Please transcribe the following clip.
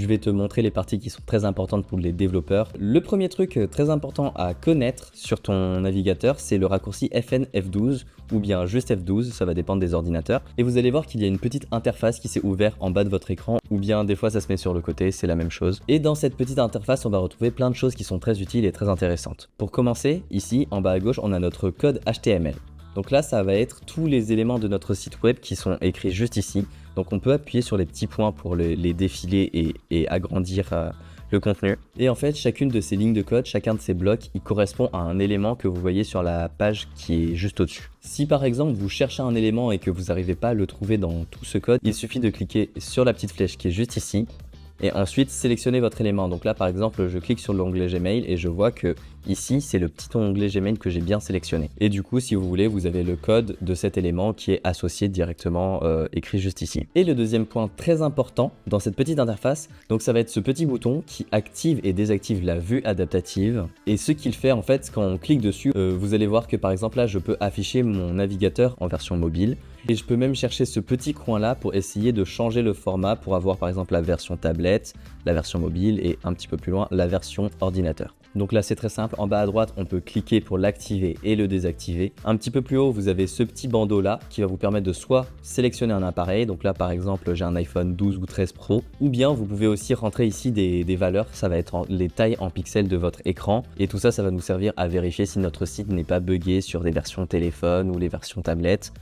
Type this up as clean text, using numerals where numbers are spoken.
Je vais te montrer les parties qui sont très importantes pour les développeurs. Le premier truc très important à connaître sur ton navigateur, c'est le raccourci FN F12 ou bien juste F12, ça va dépendre des ordinateurs. Et vous allez voir qu'il y a une petite interface qui s'est ouverte en bas de votre écran ou bien des fois ça se met sur le côté, c'est la même chose. Et dans cette petite interface, on va retrouver plein de choses qui sont très utiles et très intéressantes. Pour commencer, ici en bas à gauche, on a notre code HTML. Donc là, ça va être tous les éléments de notre site web qui sont écrits juste ici. Donc on peut appuyer sur les petits points pour les défiler et agrandir le contenu. Et en fait, chacune de ces lignes de code, chacun de ces blocs, il correspond à un élément que vous voyez sur la page qui est juste au-dessus. Si par exemple vous cherchez un élément et que vous n'arrivez pas à le trouver dans tout ce code, il suffit de cliquer sur la petite flèche qui est juste ici et ensuite sélectionnez votre élément. Donc là par exemple je clique sur l'onglet Gmail et je vois que ici c'est le petit onglet Gmail que j'ai bien sélectionné. Et du coup si vous voulez vous avez le code de cet élément qui est associé directement écrit juste ici. Et le deuxième point très important dans cette petite interface, donc ça va être ce petit bouton qui active et désactive la vue adaptative. Et ce qu'il fait en fait quand on clique dessus, vous allez voir que par exemple là je peux afficher mon navigateur en version mobile. Et je peux même chercher ce petit coin là pour essayer de changer le format pour avoir par exemple la version tablette, la version mobile et un petit peu plus loin la version ordinateur. Donc là c'est très simple, en bas à droite on peut cliquer pour l'activer et le désactiver. Un petit peu plus haut vous avez ce petit bandeau là qui va vous permettre de soit sélectionner un appareil, donc là par exemple j'ai un iPhone 12 ou 13 Pro, ou bien vous pouvez aussi rentrer ici des valeurs, ça va être les tailles en pixels de votre écran et tout ça ça va nous servir à vérifier si notre site n'est pas buggé sur des versions téléphone ou les versions tablettes.